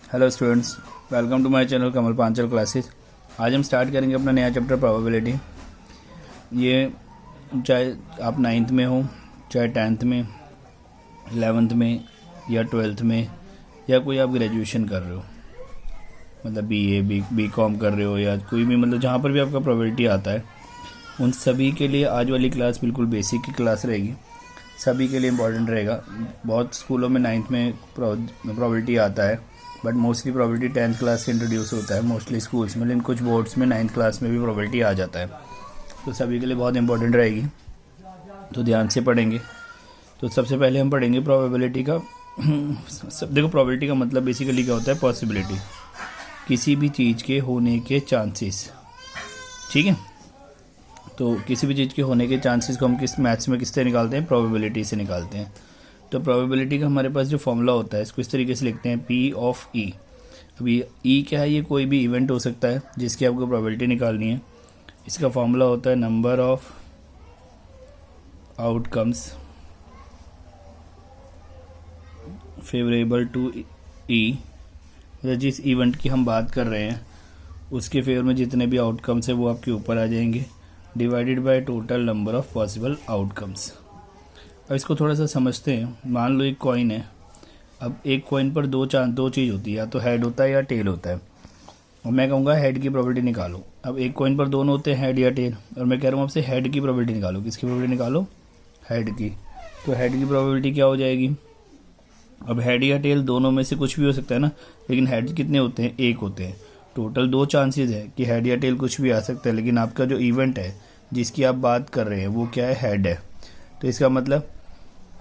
Hello students, welcome to my channel Kamal Panchal classes. आज हम start करेंगे अपना नया चैप्टर प्रोबेबिलिटी। ये चाहे आप 9th में हो, चाहे 10th में, 11th में या 12th में, या कोई आप ग्रेजुएशन कर रहे हो, मतलब बी.कॉम कर रहे हो, या कोई भी मतलब जहाँ पर भी आपका प्रोबेबिलिटी आता है, उन सभी के लिए आज वाली क्लास बिल्कुल बेसिक की क्लास रहेगी। सभी के लिए इम्पॉर्टेंट रहेगा। बहुत स्कूलों में 9th में प्रोबेबिलिटी आता है, but mostly probability 10th class से इंट्रोड्यूस होता है मोस्टली स्कूल्स में, लेकिन कुछ बोर्ड्स में 9th क्लास में भी प्रोबेबिलिटी आ जाता है। तो सभी के लिए बहुत इंपॉर्टेंट रहेगी, तो ध्यान से पढ़ेंगे। तो सबसे पहले हम पढ़ेंगे प्रोबेबिलिटी का। देखो, प्रोबेबिलिटी का मतलब बेसिकली क्या होता है? पॉसिबिलिटी, किसी भी चीज़ के होने के चांसेस। ठीक है, तो किसी भी चीज़ के होने के चांसेस को हम मैथ्स में किस तरह निकालते हैं? प्रोबेबिलिटी से निकालते हैं। तो प्रोबेबिलिटी का हमारे पास जो फॉर्मूला होता है, इसको इस तरीके से लिखते हैं, P ऑफ E। अभी E क्या है? ये कोई भी इवेंट हो सकता है जिसकी आपको प्रोबेबिलिटी निकालनी है। इसका फॉर्मूला होता है number of outcomes favourable to E। जिस इवेंट की हम बात कर रहे हैं उसके फेवर में जितने भी आउटकम्स है वो आपके ऊपर आ जाएंगे, divided by total number of possible outcomes. अब इसको थोड़ा सा समझते हैं। मान लो एक कॉइन है। अब एक कॉइन पर दो चीज़ होती है, या तो हेड होता है या टेल होता है। और मैं कहूँगा हेड की प्रोबेबिलिटी निकालो। अब एक कॉइन पर दोनों होते हैं, हेड या टेल, और मैं कह रहा हूँ आपसे हेड की प्रोबेबिलिटी निकालो। किसकी प्रोबेबिलिटी निकालो? हेड की। तो हेड की प्रोबेबिलिटी क्या हो जाएगी? अब हेड या टेल दोनों में से कुछ भी हो सकता है ना, लेकिन हेड कितने होते हैं? एक होते हैं। टोटल 2 चांसेस है कि हेड या टेल कुछ भी आ सकता है, लेकिन आपका जो इवेंट है जिसकी आप बात कर रहे हैं वो क्या है? हेड है। तो इसका मतलब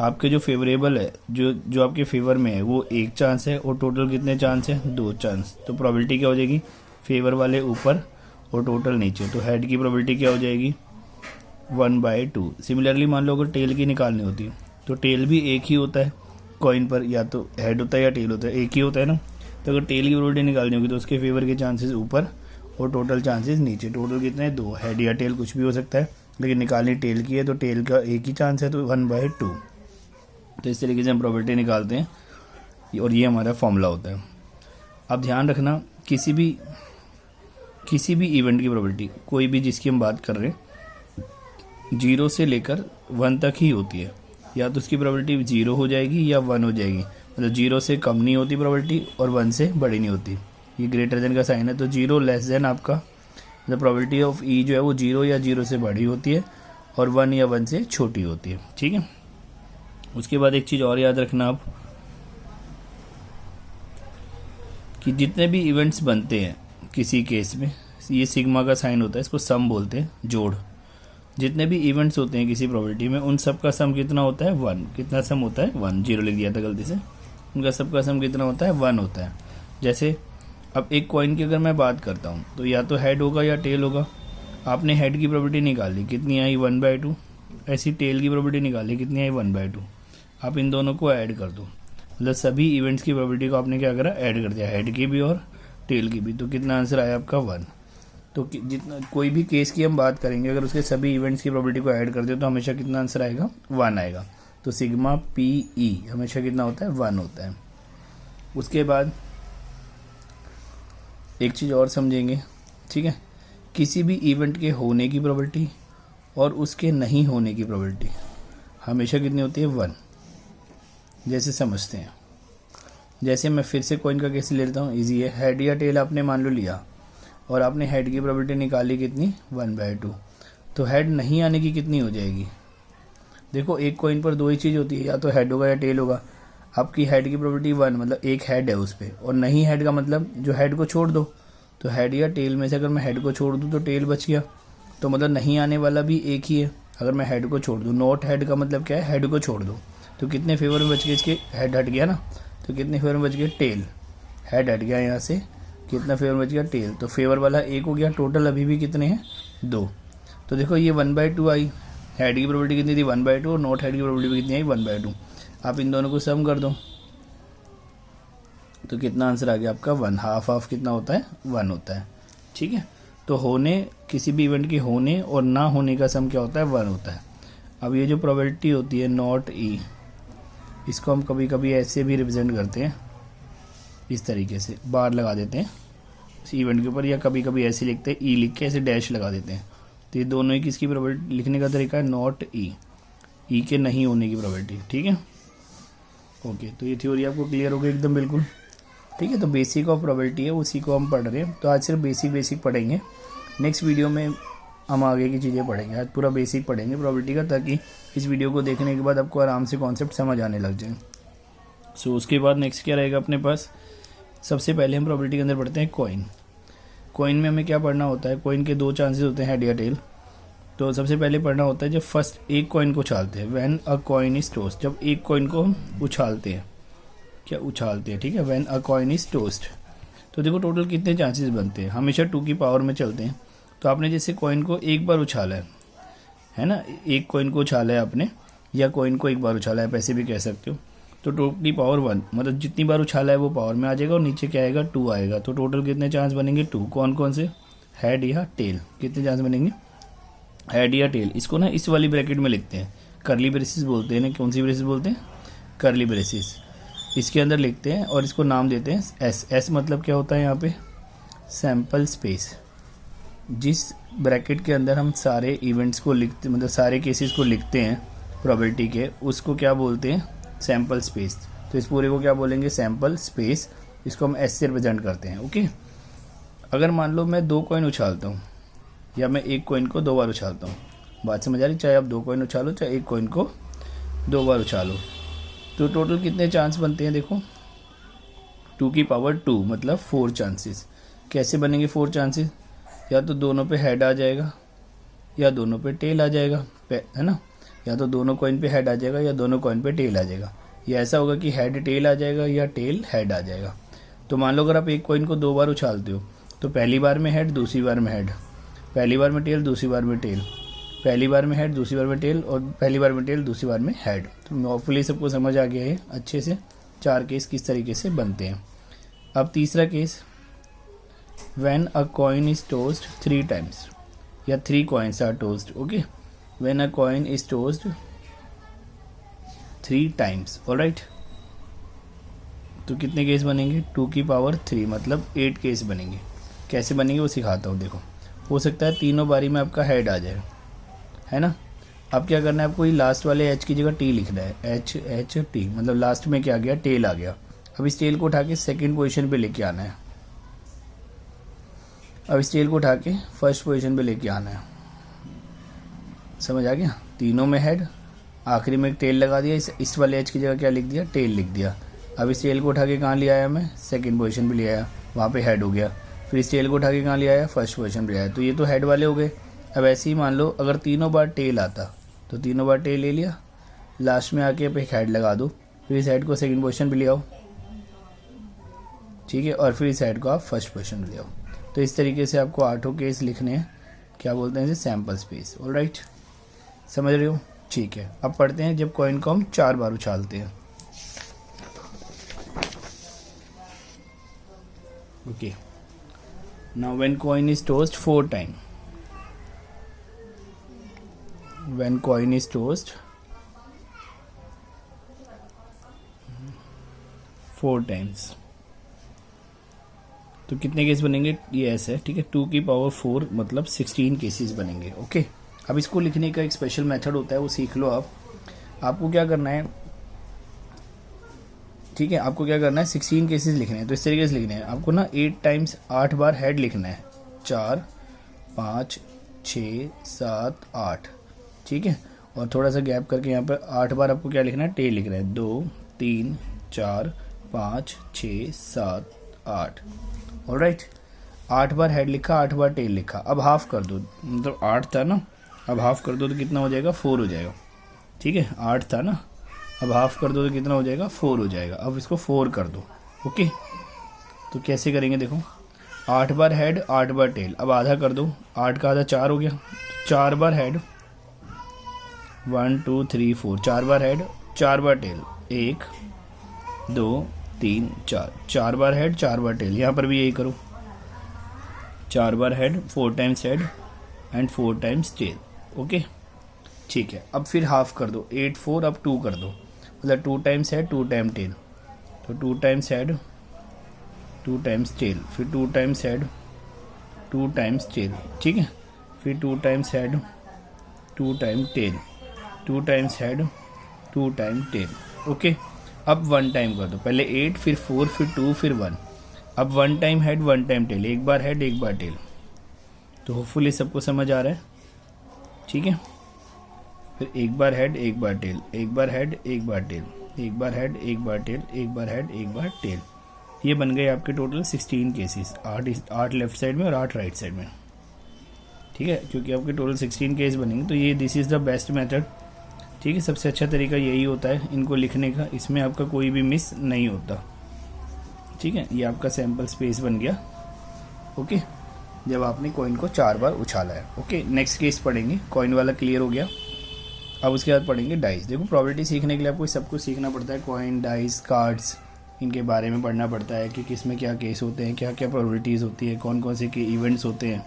आपके जो फेवरेबल है, जो आपके फेवर में है, वो 1 चांस है, और टोटल कितने चांस है? 2 चांस। तो प्रोबेबिलिटी क्या हो जाएगी? फेवर वाले ऊपर और टोटल नीचे। तो हेड की प्रोबेबिलिटी क्या हो जाएगी? 1/2। सिमिलरली मान लो अगर टेल की निकालनी होती तो टेल भी एक ही होता है कॉइन पर, या तो हेड होता है या टेल होता है, एक ही होता है ना। तो अगर टेल की प्रोबेबिलिटी निकालनी होगी तो उसके फेवर के चांसेस ऊपर और टोटल चांसेस नीचे। टोटल कितने? 2। हेड या टेल कुछ भी हो सकता है, लेकिन निकालनी टेल की है, तो टेल का एक ही चांस है, तो 1/2। तो इस तरीके से हम प्रोबेबिलिटी निकालते हैं, और ये हमारा फॉर्मूला होता है। अब ध्यान रखना, किसी भी इवेंट की प्रोबेबिलिटी, कोई भी जिसकी हम बात कर रहे हैं, 0 से लेकर 1 तक ही होती है। या तो उसकी प्रोबेबिलिटी 0 हो जाएगी या 1 हो जाएगी। मतलब 0 से कम नहीं होती प्रोबेबिलिटी, और 1 से बड़ी नहीं होती। ये ग्रेटर देन का साइन है, तो 0 लेस देन आपका मतलब प्रोबेबिलिटी ऑफ E जो है वो 0 या 0 से बड़ी होती है, और 1 या 1 से छोटी होती है। ठीक है, उसके बाद एक चीज़ और याद रखना आप, कि जितने भी इवेंट्स बनते हैं किसी केस में, ये सिग्मा का साइन होता है, इसको सम बोलते हैं, जोड़। जितने भी इवेंट्स होते हैं किसी प्रोबेबिलिटी में, उन सब का सम कितना होता है? 1। कितना सम होता है? 1। 0 लिख दिया था गलती से। उनका सबका सम कितना होता है? 1 होता है। जैसे अब एक कॉइन की अगर मैं बात करता हूँ, तो या तो हेड होगा या टेल होगा। आपने हेड की प्रोबेबिलिटी निकाली, कितनी आई? 1/2। ऐसी टेल की प्रोबेबिलिटी निकाली, कितनी आई? 1/2। आप इन दोनों को ऐड कर दो, मतलब सभी इवेंट्स की प्रोबेबिलिटी को आपने क्या करा? ऐड कर दिया, हेड की भी और टेल की भी। तो कितना आंसर आया आपका? 1। तो जितना कोई भी केस की हम बात करेंगे, अगर उसके सभी इवेंट्स की प्रोबेबिलिटी को ऐड कर दे तो हमेशा कितना आंसर आएगा? 1 आएगा। तो सिग्मा PE हमेशा कितना होता है? 1 होता है। उसके बाद एक चीज़ और समझेंगे, ठीक है? किसी भी इवेंट के होने की प्रोबेबिलिटी और उसके नहीं होने की प्रोबेबिलिटी हमेशा कितनी होती है? 1। जैसे समझते हैं, जैसे मैं फिर से कॉइन का केस ले लेता हूँ, इजी है। हेड या टेल आपने मान लो लिया, और आपने हेड की प्रोबेबिलिटी निकाली, कितनी? 1/2। तो हेड नहीं आने की कितनी हो जाएगी? देखो, एक कॉइन पर 2 ही चीज़ होती है, या तो हेड होगा या टेल होगा। आपकी हेड की प्रोबेबिलिटी 1, मतलब एक हेड है उस पर, और नहीं हेड का मतलब जो हेड को छोड़ दो। तो हेड या टेल में से अगर मैं हेड को छोड़ दूँ तो टेल बच गया, तो मतलब नहीं आने वाला भी एक ही है अगर मैं हेड को छोड़ दूँ। नॉट हेड का मतलब क्या है? हेड को छोड़ दो। तो कितने फेवर में बच गए? इसके हेड हट गया ना, तो कितने फेवर में बच गए? टेल। हेड हट गया यहाँ से, कितना फेवर बच गया? टेल। तो फेवर वाला 1 हो गया। टोटल अभी भी कितने हैं? 2। तो देखो, ये 1/2 आई। हेड की प्रोबेबिलिटी कितनी थी? 1/2, और नॉट हेड की प्रोबेबिलिटी कितनी आई? 1/2। आप इन दोनों को सम कर दो, तो कितना आंसर आ गया आपका? 1। हाफ कितना होता है? 1 होता है। ठीक है, तो किसी भी इवेंट के होने और ना होने का सम क्या होता है? 1 होता है। अब ये जो प्रोबेबिलिटी होती है नॉट E, इसको हम कभी कभी ऐसे भी रिप्रेजेंट करते हैं, इस तरीके से बार लगा देते हैं इस इवेंट के ऊपर, या कभी कभी ऐसे लिखते हैं ई लिख के ऐसे डैश लगा देते हैं। तो ये दोनों ही किसकी प्रोबेबिलिटी लिखने का तरीका है, नॉट ई के नहीं होने की प्रोबेबिलिटी। ठीक है, ओके। तो ये थ्योरी आपको क्लियर हो गई एकदम बिल्कुल। ठीक है, तो बेसिक ऑफ प्रोबेबिलिटी है उसी को हम पढ़ रहे हैं। तो आज सिर्फ बेसिक पढ़ेंगे, नेक्स्ट वीडियो में हम आगे की चीज़ें पढ़ेंगे। आज पूरा बेसिक पढ़ेंगे प्रोबेबिलिटी का, ताकि इस वीडियो को देखने के बाद आपको आराम से कॉन्सेप्ट समझ आने लग जाए। सो उसके बाद नेक्स्ट क्या रहेगा अपने पास, सबसे पहले हम प्रोबेबिलिटी के अंदर पढ़ते हैं कॉइन। कॉइन में हमें क्या पढ़ना होता है, कॉइन के दो चांसेस होते हैं, हेड या टेल। तो सबसे पहले पढ़ना होता है जब फर्स्ट एक कॉइन को उछालते हैं, when a coin is toast, जब एक कॉइन को हम उछालते हैं, क्या उछालते हैं, ठीक है, when a coin is toast. तो देखो टोटल कितने चांसेस बनते हैं, हमेशा 2 की पावर में चलते हैं। तो आपने जैसे कॉइन को एक बार उछाला है ना, एक कॉइन को उछाला है आपने, या कॉइन को एक बार उछाला है, पैसे भी कह सकते हो। तो टोटली पावर 1, मतलब जितनी बार उछाला है वो पावर में आ जाएगा, और नीचे क्या आएगा, 2 आएगा। तो टोटल कितने चांस बनेंगे, 2। कौन कौन से, हेड या टेल, कितने चांस बनेंगे, हेड या टेल। इसको ना इस वाली ब्रैकेट में लिखते हैं, करली ब्रेसिस बोलते हैं ना, कौन सी ब्रेसिस बोलते हैं, करली ब्रेसिस, इसके अंदर लिखते हैं और इसको नाम देते हैं एस। एस मतलब क्या होता है यहाँ पे, सैम्पल स्पेस। जिस ब्रैकेट के अंदर हम सारे इवेंट्स को लिखते, मतलब सारे केसेस को लिखते हैं प्रोबेबिलिटी के, उसको क्या बोलते हैं, सैम्पल स्पेस। तो इस पूरे को क्या बोलेंगे, सैम्पल स्पेस। इसको हम एस से रिप्रेजेंट करते हैं। ओके, अगर मान लो मैं 2 कॉइन उछालता हूँ, या मैं एक कॉइन को 2 बार उछालता हूँ, बात समझ आ रही, चाहे आप 2 कॉइन उछालो चाहे एक कॉइन को 2 बार उछालो, तो टोटल कितने चांस बनते हैं, देखो 2 की पावर 2 मतलब 4 चांसेस। कैसे बनेंगे 4 चांसेस, या तो दोनों पे हेड आ जाएगा या दोनों पे टेल आ जाएगा, है ना, या तो दोनों कॉइन पे हेड आ जाएगा या दोनों कॉइन पे टेल आ जाएगा, या ऐसा होगा कि हेड टेल आ जाएगा या टेल हेड आ जाएगा। तो मान लो अगर आप एक कॉइन को 2 बार उछालते हो, तो पहली बार में हेड, दूसरी बार में हेड, पहली बार में टेल, दूसरी बार में टेल, पहली बार में हेड, दूसरी बार में टेल, और पहली बार में टेल, दूसरी बार में हेड। तो होपफुली सबको समझ आ गया है अच्छे से 4 केस किस तरीके से बनते हैं। अब तीसरा case, when a coin is tossed 3 times, या 3 coins are tossed. Okay, when a coin is tossed 3 times, alright. तो कितने केस बनेंगे, 2 की पावर 3 मतलब 8 केस बनेंगे। कैसे बनेंगे वो सिखाता हूँ। देखो, हो सकता है तीनों बारी में आपका हेड आ जाए, है ना। अब क्या करना है आपको, ये लास्ट वाले एच की जगह टी लिखना है, एच टी, मतलब लास्ट में क्या आ गया, टेल आ गया। अब इस टेल को उठा के सेकेंड पोजीशन पे लेके आना है, अब इस टेल को उठा के फर्स्ट पोजीशन पे लेके आना है। समझ आ गया, तीनों में हेड, आखिरी में एक टेल लगा दिया, इस वाले एच की जगह क्या लिख दिया, टेल लिख दिया। अब इस टेल को उठा के कहाँ ले आया मैं, सेकेंड पोजीशन पे ले आया, वहाँ पे हेड हो गया। फिर इस टेल को उठा के कहाँ ले आया, फर्स्ट पोजीशन पे ले आया। तो ये तो हेड वाले हो गए। अब ऐसे ही मान लो अगर तीनों बार टेल आता, तो तीनों बार टेल ले लिया, लास्ट में आके आप एक हेड लगा दो, फिर इस हेड को सेकंड पोजीशन पे ले आओ, ठीक है, और फिर इस हेड को आप फर्स्ट पोजीशन पे ले आओ। तो इस तरीके से आपको 8 केस लिखने हैं, क्या बोलते हैं इसे, सैम्पल स्पेस। ऑलराइट, समझ रहे हो, ठीक है। अब पढ़ते हैं जब कॉइन को हम 4 बार उछालते हैं। Okay, now when coin is tossed 4 time, when coin is tossed 4 times, तो कितने केस बनेंगे, ये ऐसा है, ठीक है, 2 की पावर 4 मतलब 16 केसेस बनेंगे। ओके, अब इसको लिखने का एक स्पेशल मेथड होता है, वो सीख लो आप। आपको क्या करना है, ठीक है, आपको क्या करना है, 16 केसेस लिखने हैं। तो इस तरीके से लिखने हैं आपको ना, 8 टाइम्स 8 बार हेड लिखना है, 4 5 6 7 8, ठीक है, और थोड़ा सा गैप करके यहाँ पर 8 बार आपको क्या लिखना है, टेल लिखना है, 2 3 4 5 6 7 8। ऑलराइट, 8 बार हेड लिखा, 8 बार टेल लिखा। अब हाफ कर दो, मतलब 8 था ना, अब हाफ कर दो तो कितना हो जाएगा, 4 हो जाएगा, ठीक है, 8 था ना, अब हाफ कर दो तो कितना हो जाएगा, 4 हो जाएगा। अब इसको 4 कर दो। ओके, तो कैसे करेंगे, देखो 8 बार हेड 8 बार टेल, अब आधा कर दो, 8 का आधा 4 हो गया, 4 बार हेड 1 2 3 4, 4 बार हेड 4 बार टेल, 1 2 3 4, 4 बार हेड 4 बार टेल। यहाँ पर भी यही करो, 4 बार head 4 times head and 4 times tail. Okay, ठीक है। अब फिर हाफ कर दो, 8 4, अब 2 कर दो, मतलब 2 टाइम्स हेड 2 टाइम टेल, तो 2 टाइम्स हेड 2 टाइम्स टेल, फिर 2 टाइम्स हेड, 2 टाइम्स टेल, ठीक है, फिर 2 times head, 2 time tail, 2 times head, 2 time tail. Okay, अब 1 टाइम कर दो, पहले 8 फिर 4 फिर 2 फिर 1। अब 1 टाइम हेड 1 टाइम टेल, एक बार हेड एक बार टेल। तो होपफुली सबको समझ आ रहा है, ठीक है। फिर एक बार हेड एक बार टेल, एक बार हेड एक बार टेल, एक बार हेड एक बार टेल, एक बार हेड एक बार टेल। ये बन गए आपके टोटल 16 केसेस, 8 लेफ्ट साइड में और 8 राइट साइड में, ठीक है। क्योंकि आपके टोटल 16 केस बनेंगे, तो ये this is the best method, ठीक है। सबसे अच्छा तरीका यही होता है इनको लिखने का, इसमें आपका कोई भी मिस नहीं होता, ठीक है। ये आपका सैम्पल स्पेस बन गया, ओके, जब आपने कॉइन को 4 बार उछाला है। ओके, नेक्स्ट केस पढ़ेंगे, कॉइन वाला क्लियर हो गया। अब उसके बाद पढ़ेंगे डाइस। देखो, प्रोबेबिलिटी सीखने के लिए आपको सब कुछ सीखना पड़ता है, कॉइन, डाइस, कार्ड्स, इनके बारे में पढ़ना पड़ता है कि किस में क्या केस होते हैं, क्या क्या प्रोबेबिलिटीज़ होती है, कौन कौन से के इवेंट्स होते हैं।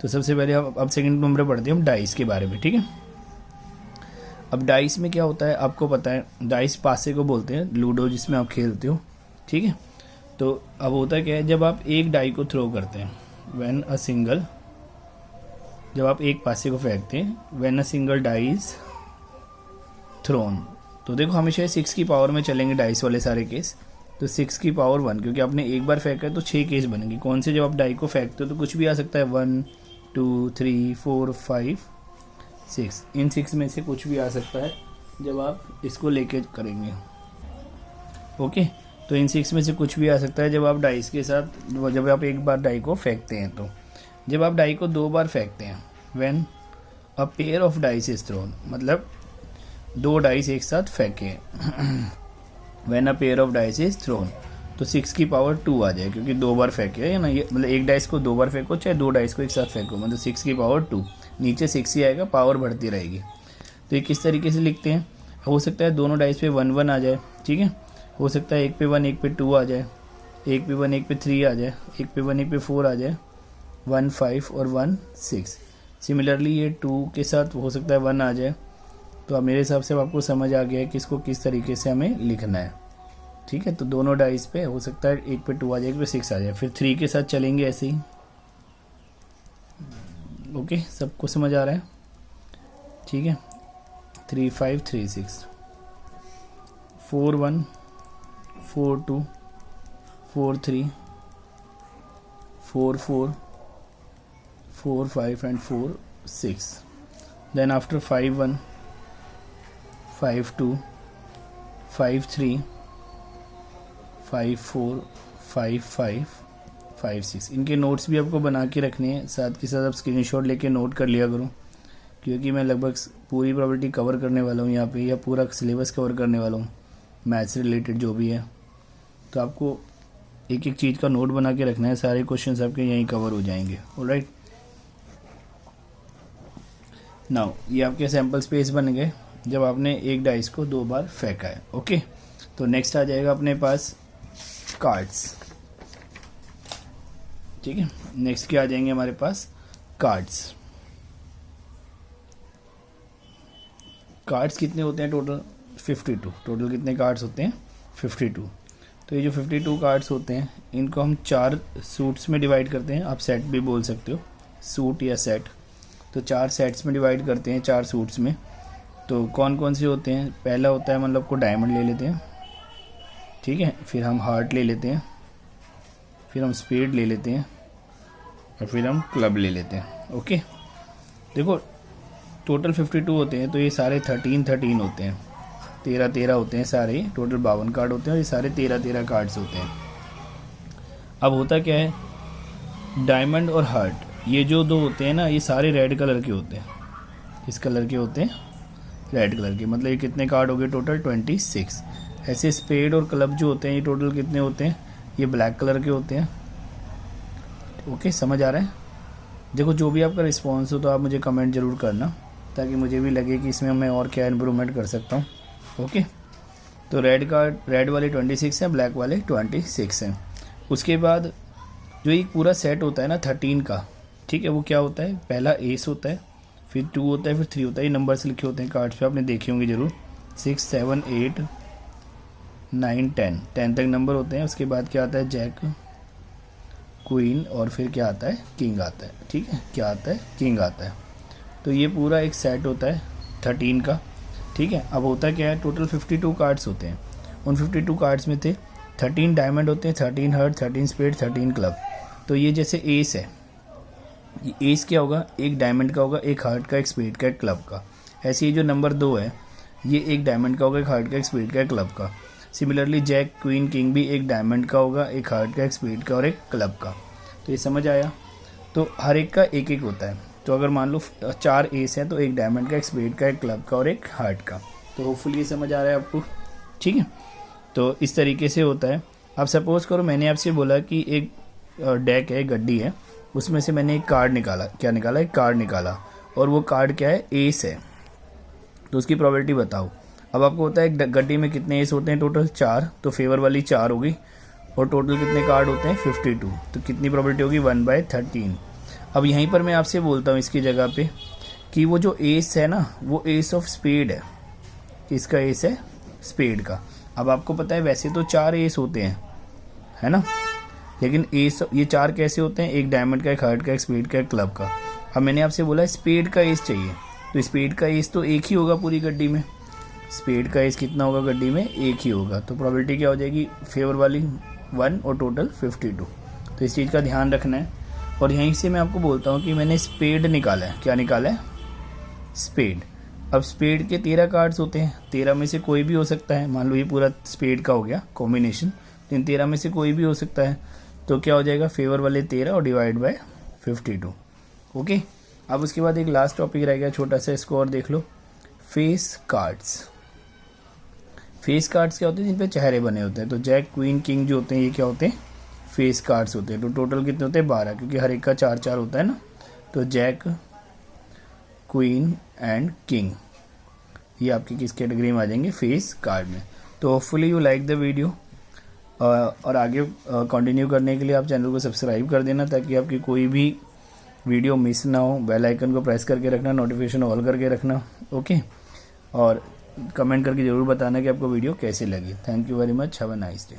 तो सबसे पहले अब सेकंड नंबर पढ़ते हैं हम डाइस के बारे में, ठीक है। अब डाइस में क्या होता है आपको पता है, डाइस पासे को बोलते हैं, लूडो जिसमें आप खेलते हो, ठीक है। तो अब होता क्या है, जब आप एक डाई को थ्रो करते हैं, व्हेन अ सिंगल, जब आप एक पासे को फेंकते हैं, when a single die is thrown, तो देखो हमेशा 6 की पावर में चलेंगे डाइस वाले सारे केस। तो 6 की पावर 1, क्योंकि आपने एक बार फेंका है तो 6 केस बनेंगे। कौन से, जब आप डाई को फेंकते हो तो कुछ भी आ सकता है, 1 2 3 4 5 6, इन 6 में से कुछ भी आ सकता है जब आप इसको लेके करेंगे, ओके। तो इन 6 में से कुछ भी आ सकता है जब आप डाइस के साथ, जब आप एक बार डाई को फेंकते हैं। तो जब आप डाई को 2 बार फेंकते हैं, when a pair of dice is throne, मतलब 2 डाइस एक साथ फेंके, when a pair of dice is thrown, तो 6 की पावर 2 आ जाए, क्योंकि 2 बार फेंके है ना, ये मतलब एक डाइस को 2 बार फेंको चाहे 2 डाइस को एक साथ फेंको, मतलब 6 की पावर 2, नीचे 6 ही आएगा, पावर बढ़ती रहेगी। तो ये किस तरीके से लिखते हैं, हो सकता है दोनों डाइस पे 1 1 आ जाए, ठीक है। हो सकता है एक पे 1 एक पे 2 आ जाए, एक पे 1 एक पे 3 आ जाए, एक पे 1 एक पे 4 आ जाए, 1 5 और 1 6। सिमिलरली ये 2 के साथ हो सकता है 1 आ जाए। तो अब मेरे हिसाब से आपको समझ आ गया है कि इसको किस तरीके से हमें लिखना है, ठीक है। तो दोनों डाइस पे हो सकता है एक पे 2 आ जाए, एक पे 6 आ जाए, फिर 3 के साथ चलेंगे ऐसे ही, ओके। सबको समझ आ रहा है, ठीक है। 3 5 3 6, 4 1 4 2 4 3 4 4 4 5 and 4 6. Then after 5 1 5 2 5 3 5 4 5 5 5 6। इनके नोट्स भी आपको बना के रखने हैं, साथ के साथ आप स्क्रीनशॉट लेके नोट कर लिया करो, क्योंकि मैं लगभग पूरी प्रोबेबिलिटी कवर करने वाला हूँ यहाँ पे, या पूरा सिलेबस कवर करने वाला हूँ, मैथ्स रिलेटेड जो भी है। तो आपको एक एक चीज़ का नोट बना के रखना है, सारे क्वेश्चंस आपके यहीं कवर हो जाएंगे, ऑलराइट। नाउ ये आपके सैम्पल स्पेस बन गए जब आपने एक डाइस को 2 बार फेंका है, ओके। तो नेक्स्ट आ जाएगा अपने पास कार्ड्स, ठीक है। नेक्स्ट क्या आ जाएंगे हमारे पास, कार्ड्स। कार्ड्स कितने होते हैं टोटल, 52। टोटल कितने कार्ड्स होते हैं, 52। तो ये जो 52 कार्ड्स होते हैं, इनको हम 4 सूट्स में डिवाइड करते हैं, आप सेट भी बोल सकते हो, सूट या सेट। तो 4 सेट्स में डिवाइड करते हैं, 4 सूट्स में। तो कौन कौन से होते हैं, पहला होता है, मतलब को डायमंड ले लेते हैं, ठीक है। फिर हम हार्ट ले लेते हैं, फिर हम स्पेड ले लेते हैं, और फिर हम क्लब ले लेते हैं, ओके। देखो टोटल 52 होते हैं, तो ये सारे 13 होते हैं, 13 होते हैं सारे, टोटल 52 कार्ड होते हैं, और ये सारे 13 कार्ड्स होते हैं। अब होता क्या है, डायमंड और हार्ट, ये जो 2 होते हैं ना, ये सारे रेड कलर के होते हैं। किस कलर के होते हैं, रेड कलर के। मतलब ये कितने कार्ड हो गए टोटल, 26। ऐसे स्पेड और क्लब जो होते हैं, ये टोटल कितने होते हैं, ये ब्लैक कलर के होते हैं, ओके। समझ आ रहा है। देखो जो भी आपका रिस्पॉन्स हो तो आप मुझे कमेंट जरूर करना, ताकि मुझे भी लगे कि इसमें मैं और क्या इम्प्रूवमेंट कर सकता हूँ, ओके। तो रेड वाले 26 हैं, ब्लैक वाले 26 हैं। उसके बाद जो एक पूरा सेट होता है ना 13 का, ठीक है, वो क्या होता है, पहला एस होता है, फिर 2 होता है, फिर 3 होता है। ये नंबर्स लिखे होते हैं कार्ड्स पे, आपने देखे होंगे जरूर, 6 7 8 9 10 तक नंबर होते हैं। उसके बाद क्या आता है, जैक क्वीन और फिर क्या आता है, किंग आता है। ठीक है, क्या आता है, किंग आता है। तो ये पूरा एक सेट होता है 13 का। ठीक है, अब होता क्या है, टोटल 52 कार्ड्स होते हैं। उन 52 कार्ड्स में थे 13 डायमंड होते हैं, 13 हार्ट, 13 स्पेड, 13 क्लब। तो ये जैसे एस है, ये एस क्या होगा, एक डायमंड का होगा, एक हार्ट का, एक स्पेड का, एक क्लब का। ऐसे ही जो नंबर 2 है, ये एक डायमंड का होगा, एक हार्ट का, एक स्पेड का, एक क्लब का। सिमिलरली जैक, क्वीन, किंग भी एक डायमंड का होगा, एक हार्ट का, एक स्पेड का और एक क्लब का। तो ये समझ आया। तो हर एक का एक एक होता है। तो अगर मान लो 4 एस है तो एक डायमंड का, एक स्पेड का, एक क्लब का और एक हार्ट का। तो होपफुली ये समझ आ रहा है आपको। ठीक है, तो इस तरीके से होता है। अब सपोज करो मैंने आपसे बोला कि एक डेक है, गड्डी है, उसमें से मैंने एक कार्ड निकाला। क्या निकाला, एक कार्ड निकाला, और वो कार्ड क्या है, एस है। तो उसकी प्रोबेबिलिटी बताओ। अब आपको होता है गड्डी में कितने एस होते हैं, टोटल 4, तो फेवर वाली 4 होगी, और टोटल कितने कार्ड होते हैं, 52। तो कितनी प्रोबेबिलिटी होगी, 1/13। अब यहीं पर मैं आपसे बोलता हूँ इसकी जगह पे कि वो जो एस है ना, वो एस ऑफ स्पेड है। इसका एस है स्पेड का। अब आपको पता है वैसे तो 4 एस होते हैं, है ना, लेकिन एस ये 4 कैसे होते हैं, एक डायमंड का, एक हार्ट का, एक स्पेड का, एक क्लब का। अब मैंने आपसे बोला स्पेड का एस चाहिए, तो स्पेड का एस तो एक ही होगा पूरी गड्डी में। स्पेड का एस कितना होगा गड्डी में, एक ही होगा। तो प्रोबेबिलिटी क्या हो जाएगी, फेवर वाली 1 और टोटल 52। तो इस चीज़ का ध्यान रखना है। और यहीं से मैं आपको बोलता हूँ कि मैंने स्पेड निकाला है। क्या निकाला है, स्पेड। अब स्पेड के 13 कार्ड्स होते हैं, 13 में से कोई भी हो सकता है। मान लो ये पूरा स्पेड का हो गया कॉम्बिनेशन, तो इन 13 में से कोई भी हो सकता है। तो क्या हो जाएगा, फेवर वाले 13 और डिवाइड बाय 52। ओके, अब उसके बाद एक लास्ट टॉपिक रह गया छोटा सा, इसको और देख लो, फेस कार्ड्स। फेस कार्ड्स क्या होते हैं, जिन पे चेहरे बने होते हैं। तो जैक, क्वीन, किंग जो होते हैं, ये क्या होते हैं, फेस कार्ड्स होते हैं। तो टोटल कितने होते हैं, 12, क्योंकि हर एक का 4-4 होता है ना। तो जैक, क्वीन एंड किंग, ये आपकी किस कैटेगरी में आ जाएंगे, फेस कार्ड में। तो hopefully you like the video, और आगे कंटिन्यू करने के लिए आप चैनल को सब्सक्राइब कर देना, ताकि आपकी कोई भी वीडियो मिस ना हो। बेल आइकन को प्रेस करके रखना, नोटिफिकेशन ऑल करके रखना। ओके, और कमेंट करके ज़रूर बताना कि आपको वीडियो कैसे लगी। Thank you very much, have a nice day.